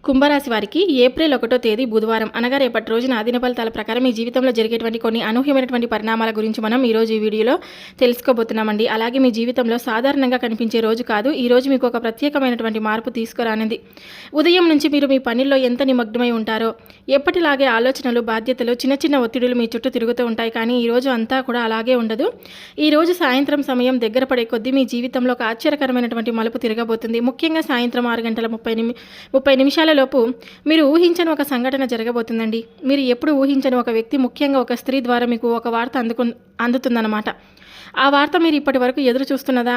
కుంభరాశి వారికి ఏప్రిల్ 1వ తేదీ బుధవారం అనగా రేపటి రోజున దిన ఫలితాల ప్రకారం మీ జీవితంలో జరిగేటువంటి కొన్ని అనూహ్యమైనటువంటి పరిణామాల గురించి మనం ఈరోజు ఈ వీడియోలో తెలుసుకోబోతున్నామండి. అలాగే మీ జీవితంలో సాధారణంగా కనిపించే రోజు కాదు, ఈ రోజు మీకు ఒక ప్రత్యేకమైనటువంటి మార్పు తీసుకురానుంది. ఉదయం నుంచి మీరు మీ పనుల్లో ఎంత నిమగ్నమై ఉంటారో, ఎప్పటిలాగే ఆలోచనలు, బాధ్యతలు, చిన్న చిన్న ఒత్తిడులు మీ చుట్టూ తిరుగుతూ ఉంటాయి. కానీ ఈ రోజు అంతా కూడా అలాగే ఉండదు. ఈ రోజు సాయంత్రం సమయం దగ్గర పడే కొద్దీ మీ జీవితంలో ఒక ఆశ్చర్యకరమైనటువంటి మలుపు తిరగబోతుంది. ముఖ్యంగా సాయంత్రం 6:30 నిమిషాల లోపు మీరు ఊహించని ఒక సంఘటన జరగబోతుందండి. మీరు ఎప్పుడు ఊహించని ఒక వ్యక్తి, ముఖ్యంగా ఒక స్త్రీ ద్వారా మీకు ఒక వార్త అందుతుందన్నమాట. ఆ వార్త మీరు ఇప్పటి వరకు ఎదురు చూస్తున్నదా,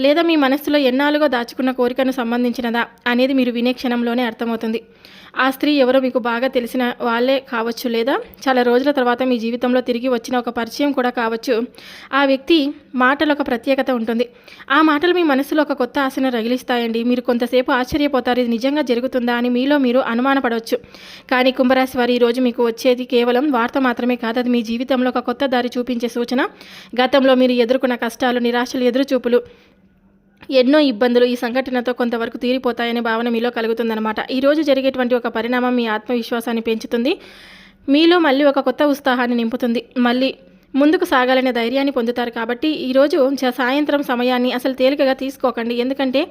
లేదా మీ మనస్సులో ఎన్నాళ్ళుగా దాచుకున్న కోరికను సంబంధించినదా అనేది మీరు వినే క్షణంలోనే అర్థమవుతుంది. ఆ స్త్రీ ఎవరో మీకు బాగా తెలిసిన వాళ్ళే కావచ్చు, లేదా చాలా రోజుల తర్వాత మీ జీవితంలో తిరిగి వచ్చిన ఒక పరిచయం కూడా కావచ్చు. ఆ వ్యక్తి మాటలో ఒక ప్రత్యేకత ఉంటుంది. ఆ మాటలు మీ మనసులో ఒక కొత్త ఆశను రగిలిస్తాయండి. మీరు కొంతసేపు ఆశ్చర్యపోతారు, ఇది నిజంగా జరుగుతుందా అని మీలో మీరు అనుమానపడవచ్చు. కానీ కుంభరాశి వారు ఈరోజు మీకు వచ్చేది కేవలం వార్త మాత్రమే కాదు, అది మీ జీవితంలో ఒక కొత్త దారి చూపించే సూచన. గతంలో మీరు ఎదుర్కొన్న కష్టాలు, నిరాశలు, ఎదురుచూపులు, ఎన్నో ఇబ్బందులు ఈ సంఘటనతో కొంతవరకు తీరిపోతాయనే భావన మీలో కలుగుతుందన్నమాట. ఈరోజు జరిగేటువంటి ఒక పరిణామం మీ ఆత్మవిశ్వాసాన్ని పెంచుతుంది, మీలో మళ్ళీ ఒక కొత్త ఉత్సాహాన్ని నింపుతుంది, మళ్ళీ ముందుకు సాగాలనే ధైర్యాన్ని పొందుతారు. కాబట్టి ఈరోజు సాయంత్రం సమయాన్ని అసలు తేలికగా తీసుకోకండి, ఎందుకంటే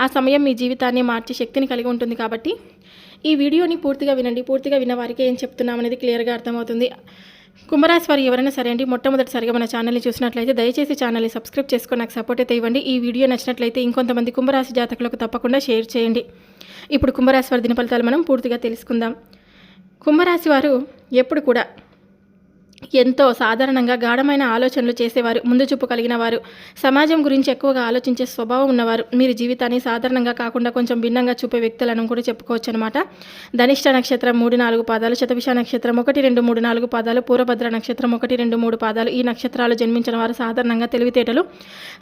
ఆ సమయం మీ జీవితాన్ని మార్చే శక్తిని కలిగి ఉంటుంది. కాబట్టి ఈ వీడియోని పూర్తిగా వినండి. పూర్తిగా విన్న వారికి ఏం చెప్తున్నామనేది క్లియర్గా అర్థమవుతుంది. కుంభరాశి వారు ఎవరైనా సరే అండి, మొట్టమొదటిసారిగా మన ఛానల్ని చూసినట్లయితే దయచేసి ఛానల్ని సబ్స్క్రైబ్ చేసుకొని నాకు సపోర్ట్ అయితే ఇవ్వండి. ఈ వీడియో నచ్చినట్లయితే ఇంకొంతమంది కుంభరాశి జాతకులకు తప్పకుండా షేర్ చేయండి. ఇప్పుడు కుంభరాశి వారి దిన ఫలితాలు మనం పూర్తిగా తెలుసుకుందాం. కుంభరాశి వారు ఎప్పుడు కూడా ఎంతో సాధారణంగా గాఢమైన ఆలోచనలు చేసేవారు, ముందు చూపు కలిగిన వారు, సమాజం గురించి ఎక్కువగా ఆలోచించే స్వభావం ఉన్నవారు. మీరు జీవితాన్ని సాధారణంగా కాకుండా కొంచెం భిన్నంగా చూపే వ్యక్తులను కూడా చెప్పుకోవచ్చు అనమాట. ధనిష్ట నక్షత్రం 3-4 పాదాలు, శతభిష నక్షత్రం 1-2-3-4 పాదాలు, పూర్వభద్ర నక్షత్రం 1-2-3 పాదాలు. ఈ నక్షత్రాలు జన్మించిన వారు సాధారణంగా తెలివితేటలు,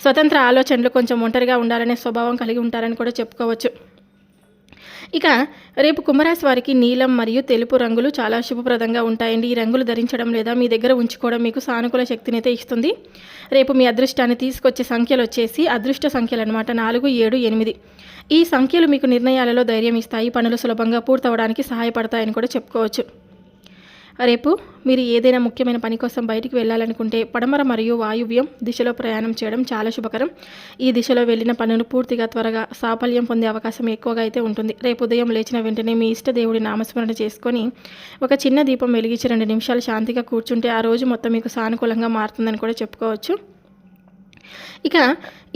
స్వతంత్ర ఆలోచనలు, కొంచెం ఒంటరిగా ఉండాలనే స్వభావం కలిగి ఉంటారని కూడా చెప్పుకోవచ్చు. ఇక రేపు కుంభరాశి వారికి నీలం మరియు తెలుపు రంగులు చాలా శుభప్రదంగా ఉంటాయండి. ఈ రంగులు ధరించడం లేదా మీ దగ్గర ఉంచుకోవడం మీకు సానుకూల శక్తిని అయితే ఇస్తుంది. రేపు మీ అదృష్టాన్ని తీసుకొచ్చే సంఖ్యలు వచ్చేసి అదృష్ట సంఖ్యలు అనమాట, 4, 7, 8. ఈ సంఖ్యలు మీకు నిర్ణయాలలో ధైర్యం ఇస్తాయి, పనులు సులభంగా పూర్తవడానికి సహాయపడతాయని కూడా చెప్పుకోవచ్చు. రేపు మీరు ఏదైనా ముఖ్యమైన పని కోసం బయటికి వెళ్ళాలనుకుంటే పడమర మరియు వాయువ్యం దిశలో ప్రయాణం చేయడం చాలా శుభకరం. ఈ దిశలో వెళ్ళిన పనులు పూర్తిగా త్వరగా సాఫల్యం పొందే అవకాశం ఎక్కువగా అయితే ఉంటుంది. రేపు ఉదయం లేచిన వెంటనే మీ ఇష్ట దేవుడి నామస్మరణ చేసుకొని ఒక చిన్న దీపం వెలిగించి 2 నిమిషాలు శాంతిగా కూర్చుంటే ఆ రోజు మొత్తం మీకు సానుకూలంగా మారుతుందని కూడా చెప్పుకోవచ్చు. ఇక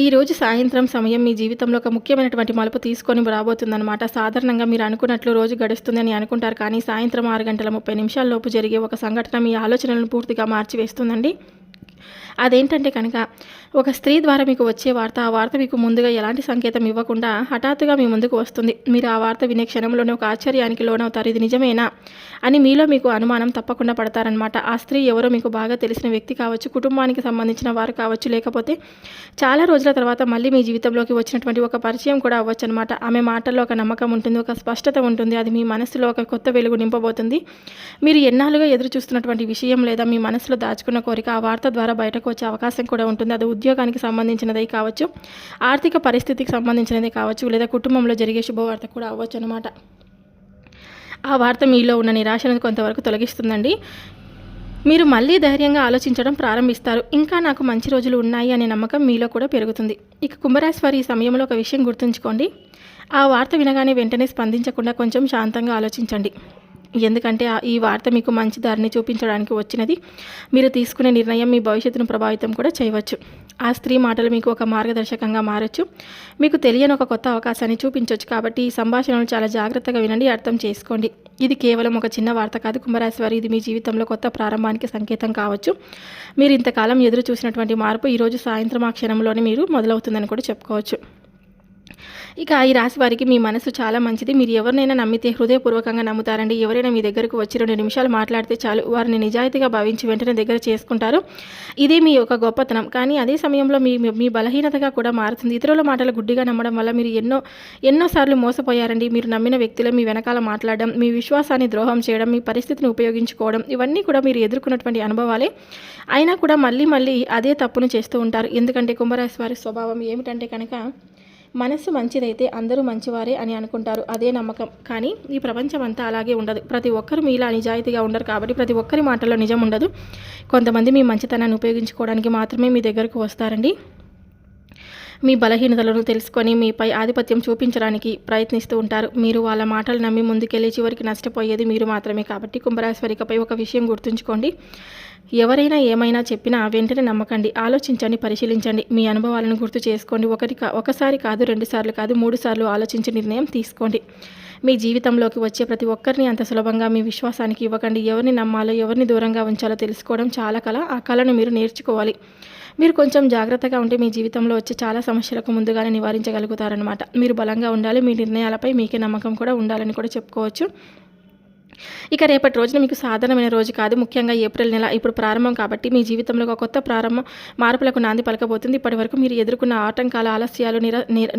ఈరోజు సాయంత్రం సమయం మీ జీవితంలో ఒక ముఖ్యమైనటువంటి మలుపు తీసుకొని రాబోతుందన్నమాట. సాధారణంగా మీరు అనుకున్నట్లు రోజు గడుస్తుందని అనుకుంటారు, కానీ సాయంత్రం 6:30 లోపు జరిగే ఒక సంఘటన మీ ఆలోచనలను పూర్తిగా మార్చివేస్తుందండి. అదేంటంటే కనుక ఒక స్త్రీ ద్వారా మీకు వచ్చే వార్త, ఆ వార్త మీకు ముందుగా ఎలాంటి సంకేతం ఇవ్వకుండా హఠాత్తుగా మీ ముందుకు వస్తుంది. మీరు ఆ వార్త వినే క్షణంలోనే ఒక ఆశ్చర్యానికి లోనవుతారు, ఇది నిజమేనా అని మీలో మీకు అనుమానం తప్పకుండా పడతారనమాట. ఆ స్త్రీ ఎవరో మీకు బాగా తెలిసిన వ్యక్తి కావచ్చు, కుటుంబానికి సంబంధించిన వారు కావచ్చు, లేకపోతే చాలా రోజుల తర్వాత మళ్ళీ మీ జీవితంలోకి వచ్చినటువంటి ఒక పరిచయం కూడా అవ్వచ్చు అనమాట. ఆమె మాటల్లో ఒక నమ్మకం ఉంటుంది, ఒక స్పష్టత ఉంటుంది, అది మీ మనసులో ఒక కొత్త వెలుగు నింపబోతుంది. మీరు ఎన్నాళ్ళుగా ఎదురు చూస్తున్నటువంటి విషయం లేదా మీ మనసులో దాచుకున్న కోరిక ఆ వార్త ద్వారా బయటకు వచ్చే అవకాశం కూడా ఉంటుంది. అది ఉద్యోగానికి సంబంధించినదే కావచ్చు, ఆర్థిక పరిస్థితికి సంబంధించినదే కావచ్చు, లేదా కుటుంబంలో జరిగే శుభవార్త కూడా అవ్వచ్చు అనమాట. ఆ వార్త మీలో ఉన్న నిరాశను కొంతవరకు తొలగిస్తుందండి. మీరు మళ్ళీ ధైర్యంగా ఆలోచించడం ప్రారంభిస్తారు. ఇంకా నాకు మంచి రోజులు ఉన్నాయి అనే నమ్మకం మీలో కూడా పెరుగుతుంది. ఇక కుంభరాశి వారి ఈ సమయంలో ఒక విషయం గుర్తుంచుకోండి. ఆ వార్త వినగానే వెంటనే స్పందించకుండా కొంచెం శాంతంగా ఆలోచించండి. ఎందుకంటే ఈ వార్త మీకు మంచి దారిని చూపించడానికి వచ్చినది. మీరు తీసుకునే నిర్ణయం మీ భవిష్యత్తును ప్రభావితం కూడా చేయవచ్చు. ఆ స్త్రీ మాటలు మీకు ఒక మార్గదర్శకంగా మారచ్చు, మీకు తెలియని ఒక కొత్త అవకాశాన్ని చూపించవచ్చు. కాబట్టి ఈ సంభాషణను చాలా జాగ్రత్తగా వినండి, అర్థం చేసుకోండి. ఇది కేవలం ఒక చిన్న వార్త కాదు కుంభరాశి వారు, ఇది మీ జీవితంలో కొత్త ప్రారంభానికి సంకేతం కావచ్చు. మీరు ఇంతకాలం ఎదురు చూసినటువంటి మార్పు ఈరోజు సాయంత్రం ఆ క్షణంలోనే మీరు మొదలవుతుందని కూడా చెప్పుకోవచ్చు. ఇక ఈ రాశి వారికి మీ మనసు చాలా మంచిది. మీరు ఎవరినైనా నమ్మితే హృదయపూర్వకంగా నమ్ముతారండి. ఎవరైనా మీ దగ్గరకు వచ్చి 2 నిమిషాలు మాట్లాడితే చాలు, వారిని నిజాయితీగా భావించి వెంటనే దగ్గర చేసుకుంటారు. ఇదే మీ యొక్క గొప్పతనం. కానీ అదే సమయంలో మీ బలహీనతగా కూడా మారుతుంది. ఇతరుల మాటలు గుడ్డిగా నమ్మడం వల్ల మీరు ఎన్నోసార్లు మోసపోయారండి. మీరు నమ్మిన వ్యక్తులు మీ వెనకాల మాట్లాడడం, మీ విశ్వాసాన్ని ద్రోహం చేయడం, మీ పరిస్థితిని ఉపయోగించుకోవడం, ఇవన్నీ కూడా మీరు ఎదుర్కొన్నటువంటి అనుభవాలే. అయినా కూడా మళ్ళీ అదే తప్పును చేస్తూ ఉంటారు. ఎందుకంటే కుంభరాశి వారి స్వభావం ఏమిటంటే కనుక మనస్సు మంచిదైతే అందరూ మంచివారే అని అనుకుంటారు, అదే నమ్మకం. కానీ ఈ ప్రపంచం అంతా అలాగే ఉండదు. ప్రతి ఒక్కరు మీలా నిజాయితీగా ఉండరు కాబట్టి ప్రతి ఒక్కరి మాటల్లో నిజం ఉండదు. కొంతమంది మీ మంచితనాన్ని ఉపయోగించుకోవడానికి మాత్రమే మీ దగ్గరకు వస్తారండి. మీ బలహీనతలను తెలుసుకొని మీపై ఆధిపత్యం చూపించడానికి ప్రయత్నిస్తూ ఉంటారు. మీరు వాళ్ళ మాటలు నమ్మి ముందుకెళ్ళి చివరికి నష్టపోయేది మీరు మాత్రమే. కాబట్టి కుంభరాశి వారిపై ఒక విషయం గుర్తుంచుకోండి, ఎవరైనా ఏమైనా చెప్పినా వెంటనే నమ్మకండి. ఆలోచించండి, పరిశీలించండి. మీ అనుభవాలను గుర్తు చేసుకోండి. ఒకసారి కాదు, 2 సార్లు కాదు, 3 సార్లు ఆలోచించి నిర్ణయం తీసుకోండి. మీ జీవితంలోకి వచ్చే ప్రతి ఒక్కరిని అంత సులభంగా మీ విశ్వాసానికి ఇవ్వకండి. ఎవరిని నమ్మాలో, ఎవరిని దూరంగా ఉంచాలో తెలుసుకోవడం చాలా కళ. ఆ కళను మీరు నేర్చుకోవాలి. మీరు కొంచెం జాగ్రత్తగా ఉంటే మీ జీవితంలో వచ్చే చాలా సమస్యలకు ముందుగానే నివారించగలుగుతారనమాట. మీరు బలంగా ఉండాలి. మీ నిర్ణయాలపై మీకే నమ్మకం కూడా ఉండాలని కూడా చెప్పుకోవచ్చు. ఇక రేపటి రోజున మీకు సాధారణమైన రోజు కాదు. ముఖ్యంగా ఏప్రిల్ నెల ఇప్పుడు ప్రారంభం కాబట్టి మీ జీవితంలో ఒక కొత్త మార్పులకు నాంది పలకబోతుంది. ఇప్పటి వరకు మీరు ఎదుర్కొన్న ఆటంకాల, ఆలస్యాలు,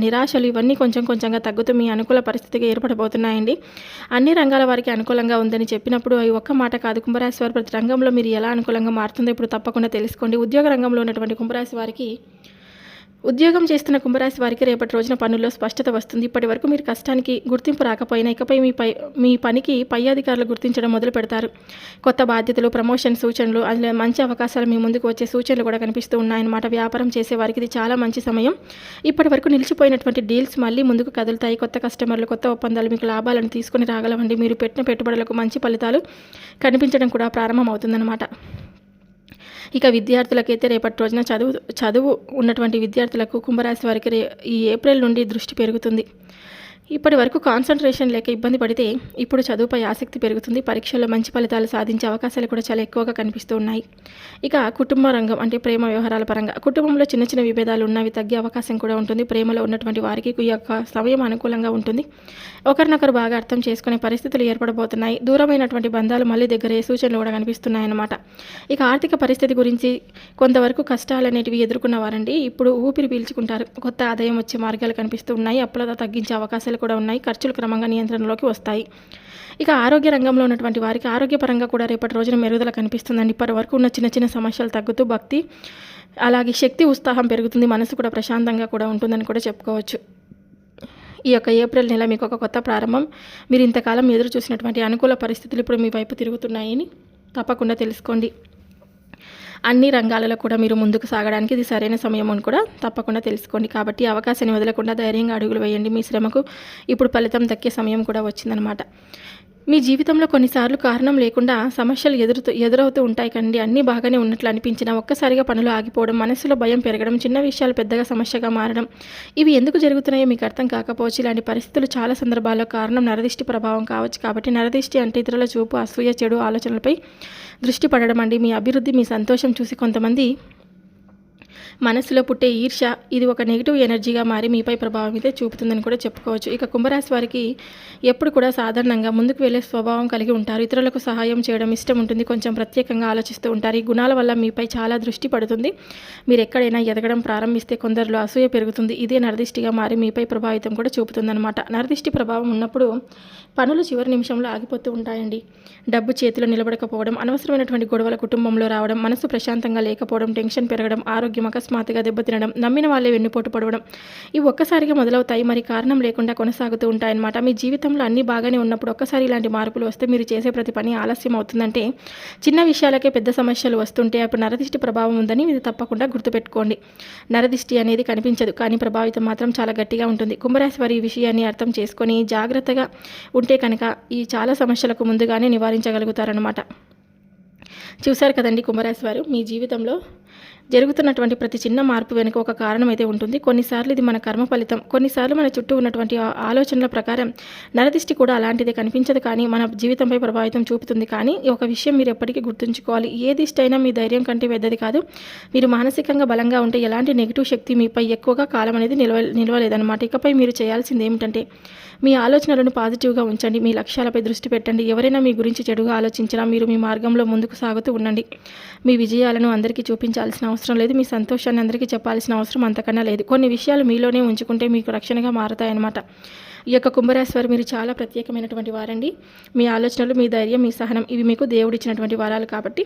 నిరాశలు ఇవన్నీ కొంచెంగా తగ్గుతూ మీ అనుకూల పరిస్థితిగా ఏర్పడబోతున్నాయండి. అన్ని రంగాల వారికి అనుకూలంగా ఉందని చెప్పినప్పుడు అవి ఒక్క మాట కాదు. కుంభరాశి వారి ప్రతి రంగంలో మీరు ఎలా అనుకూలంగా మారుతుందో ఇప్పుడు తప్పకుండా తెలుసుకోండి. ఉద్యోగ రంగంలో ఉన్నటువంటి కుంభరాశి వారికి, ఉద్యోగం చేస్తున్న కుంభరాశి వారికి రేపటి రోజున పనుల్లో స్పష్టత వస్తుంది. ఇప్పటి వరకు మీరు కష్టానికి గుర్తింపు రాకపోయినా ఇకపై మీ పనికి పై అధికారులు గుర్తించడం మొదలు పెడతారు. కొత్త బాధ్యతలు, ప్రమోషన్ సూచనలు, అందులో మంచి అవకాశాలు మీ ముందుకు వచ్చే సూచనలు కూడా కనిపిస్తూ ఉన్నాయన్నమాట. వ్యాపారం చేసే వారికి ఇది చాలా మంచి సమయం. ఇప్పటి వరకు నిలిచిపోయినటువంటి డీల్స్ మళ్ళీ ముందుకు కదులుతాయి. కొత్త కస్టమర్లు, కొత్త ఒప్పందాలు మీకు లాభాలను తీసుకుని రాగలవండి. మీరు పెట్టిన పెట్టుబడులకు మంచి ఫలితాలు కనిపించడం కూడా ప్రారంభమవుతుందన్నమాట. ఇక విద్యార్థులకైతే రేపటి రోజున చదువు ఉన్నటువంటి విద్యార్థులకు కుంభరాశి వారికి ఈ ఏప్రిల్ నుండి దృష్టి పెరుగుతుంది. ఇప్పటి వరకు కాన్సన్ట్రేషన్ లేక ఇబ్బంది పడితే ఇప్పుడు చదువుపై ఆసక్తి పెరుగుతుంది. పరీక్షల్లో మంచి ఫలితాలు సాధించే అవకాశాలు కూడా చాలా ఎక్కువగా కనిపిస్తూ ఉన్నాయి. ఇక కుటుంబ రంగం అంటే ప్రేమ వ్యవహారాల పరంగా కుటుంబంలో చిన్న విభేదాలు ఉన్నవి తగ్గే అవకాశం కూడా ఉంటుంది. ప్రేమలో ఉన్నటువంటి వారికి ఈ యొక్క సమయం అనుకూలంగా ఉంటుంది. ఒకరినొకరు బాగా అర్థం చేసుకునే పరిస్థితులు ఏర్పడబోతున్నాయి. దూరమైనటువంటి బంధాలు మళ్ళీ దగ్గరే సూచనలు కూడా కనిపిస్తున్నాయన్నమాట. ఇక ఆర్థిక పరిస్థితి గురించి కొంతవరకు కష్టాలు అనేటివి ఎదుర్కొన్న వారండి ఇప్పుడు ఊపిరి పీల్చుకుంటారు. కొత్త ఆదాయం వచ్చే మార్గాలు కనిపిస్తూ ఉన్నాయి. అప్పులతో తగ్గించే అవకాశాలు కూడా ఉన్నాయి. ఖర్చులు క్రమంగా నియంత్రణలోకి వస్తాయి. ఇక ఆరోగ్య రంగంలో ఉన్నటువంటి వారికి ఆరోగ్యపరంగా కూడా రేపటి రోజున మెరుగుదల కనిపిస్తుందండి. ఇప్పటి వరకు ఉన్న చిన్న సమస్యలు తగ్గుతూ భక్తి, అలాగే శక్తి, ఉత్సాహం పెరుగుతుంది. మనసు కూడా ప్రశాంతంగా కూడా ఉంటుందని కూడా చెప్పుకోవచ్చు. ఈ యొక్క ఏప్రిల్ నెల మీకు ఒక కొత్త ప్రారంభం. మీరు ఇంతకాలం ఎదురు చూసినటువంటి అనుకూల పరిస్థితులు ఇప్పుడు మీ వైపు తిరుగుతున్నాయని తప్పకుండా తెలుసుకోండి. అన్ని రంగాలలో కూడా మీరు ముందుకు సాగడానికి ఇది సరైన సమయం అని కూడా తప్పకుండా తెలుసుకోండి. కాబట్టి అవకాశాన్ని వదలకుండా ధైర్యంగా అడుగులు వేయండి. మీ శ్రమకు ఇప్పుడు ఫలితం దక్కే సమయం కూడా వచ్చిందనమాట. మీ జీవితంలో కొన్నిసార్లు కారణం లేకుండా సమస్యలు ఎదురవుతూ ఉంటాయి కండి. అన్నీ బాగానే ఉన్నట్లు అనిపించినా ఒక్కసారిగా పనులు ఆగిపోవడం, మనసులో భయం పెరగడం, చిన్న విషయాలు పెద్దగా సమస్యగా మారడం, ఇవి ఎందుకు జరుగుతున్నాయో మీకు అర్థం కాకపోవచ్చు. ఇలాంటి పరిస్థితులు చాలా సందర్భాల్లో కారణం నరదిష్టి ప్రభావం కావచ్చు. కాబట్టి నరదిష్టి అంటే ఇతరుల చూపు, అసూయ, చెడు ఆలోచనలపై దృష్టి పడడం అండి. మీ అభివృద్ధి, మీ సంతోషం చూసి కొంతమంది మనసులో పుట్టే ఈర్ష, ఇది ఒక నెగిటివ్ ఎనర్జీగా మారి మీపై ప్రభావం అయితే చూపుతుందని కూడా చెప్పుకోవచ్చు. ఇక కుంభరాశి వారికి ఎప్పుడు కూడా సాధారణంగా ముందుకు వెళ్ళే స్వభావం కలిగి ఉంటారు. ఇతరులకు సహాయం చేయడం ఇష్టం ఉంటుంది. కొంచెం ప్రత్యేకంగా ఆలోచిస్తూ ఉంటారు. ఈ గుణాల వల్ల మీపై చాలా దృష్టి పడుతుంది. మీరు ఎక్కడైనా ఎదగడం ప్రారంభిస్తే కొందరిలో అసూయ పెరుగుతుంది. ఇదే నరదిష్టిగా మారి మీపై ప్రభావితం కూడా చూపుతుందన్నమాట. నరదిష్టి ప్రభావం ఉన్నప్పుడు పనులు చివరి నిమిషంలో ఆగిపోతూ ఉంటాయండి. డబ్బు చేతిలో నిలబడకపోవడం, అనవసరమైనటువంటి గొడవల కుటుంబంలో రావడం, మనసు ప్రశాంతంగా లేకపోవడం, టెన్షన్ పెరగడం, ఆరోగ్యం అకస్మాత్తుగా దెబ్బతినడం, నమ్మిన వాళ్ళే వెన్నుపోటు పడవడం, ఇవి ఒక్కసారిగా మొదలవుతాయి. మరి కారణం లేకుండా కొనసాగుతూ ఉంటాయన్నమాట. మీ జీవితంలో అన్నీ బాగానే ఉన్నప్పుడు ఒక్కసారి ఇలాంటి మార్పులు వస్తే మీరు చేసే ప్రతి పని ఆలస్యం అవుతుందంటే, చిన్న విషయాలకే పెద్ద సమస్యలు వస్తుంటే అప్పుడు నరదిష్టి ప్రభావం ఉందని ఇది తప్పకుండా గుర్తుపెట్టుకోండి. నరదిష్టి అనేది కనిపించదు, కానీ ప్రభావితం మాత్రం చాలా గట్టిగా ఉంటుంది. కుంభరాశి వారి ఈ విషయాన్ని అర్థం చేసుకొని జాగ్రత్తగా ఉంటే కనుక ఈ చాలా సమస్యలకు ముందుగానే నివారించగలుగుతారనమాట. చూశారు కదండి కుంభరాశి వారు, మీ జీవితంలో జరుగుతున్నటువంటి ప్రతి చిన్న మార్పు వెనుక ఒక కారణం అయితే ఉంటుంది. కొన్నిసార్లు ఇది మన కర్మ ఫలితం, కొన్నిసార్లు మన చుట్టూ ఉన్నటువంటి ఆలోచనల ప్రకారం నరదిష్టి కూడా అలాంటిదే కనిపించదు, కానీ మన జీవితంపై ప్రభావితం చూపుతుంది. కానీ ఒక విషయం మీరు ఎప్పటికీ గుర్తుంచుకోవాలి, ఏ దిష్టి అయినా మీ ధైర్యం కంటే పెద్దది కాదు. మీరు మానసికంగా బలంగా ఉంటే ఎలాంటి నెగిటివ్ శక్తి మీపై ఎక్కువగా కాలం అనేది నిలవలేదన్నమాట. ఇకపై మీరు చేయాల్సింది ఏమిటంటే మీ ఆలోచనలను పాజిటివ్గా ఉంచండి. మీ లక్ష్యాలపై దృష్టి పెట్టండి. ఎవరైనా మీ గురించి చెడుగా ఆలోచించినా మీరు మీ మార్గంలో ముందుకు సాగుతూ ఉండండి. మీ విజయాలను అందరికీ చూపించాల్సిన అవసరం లేదు. మీ సంతోషాన్ని అందరికీ చెప్పాల్సిన అవసరం అంతకన్నా లేదు. కొన్ని విషయాలు మీలోనే ఉంచుకుంటే మీకు రక్షణగా మారతాయన్నమాట. ఈ యొక్క కుంభరాశి వారు మీరు చాలా ప్రత్యేకమైనటువంటి వారండి. మీ ఆలోచనలు, మీ ధైర్యం, మీ సహనం ఇవి మీకు దేవుడిచ్చినటువంటి వరాలు. కాబట్టి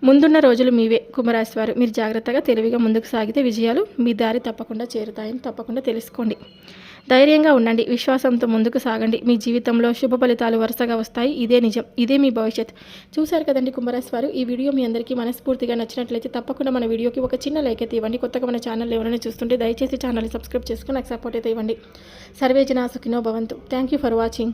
ముందున్న రోజులు మీవే కుంభరాశి వారు. మీరు జాగ్రత్తగా తెలివిగా ముందుకు సాగితే విజయాలు మీ దారి తప్పకుండా చేరుతాయని తప్పకుండా తెలుసుకోండి. ధైర్యంగా ఉండండి, విశ్వాసంతో ముందుకు సాగండి. మీ జీవితంలో శుభ ఫలితాలు వరుసగా వస్తాయి. ఇదే నిజం, ఇదే మీ భవిష్యత్. చూశారు కదండి కుంభరాశి వారు. ఈ వీడియో మీ అందరికీ మనస్ఫూర్తిగా నచ్చినట్లయితే తప్పకుండా మన వీడియోకి ఒక చిన్న లైక్ అయితే ఇవ్వండి. కొత్తగా మన ఛానల్ ఎవరైనా చూస్తుంటే దయచేసి ఛానల్ని సబ్స్క్రైబ్ చేసుకుని నాకు సపోర్ట్ అయితే ఇవ్వండి. సర్వే జనా సుఖినో భవంతు. Thank you for watching.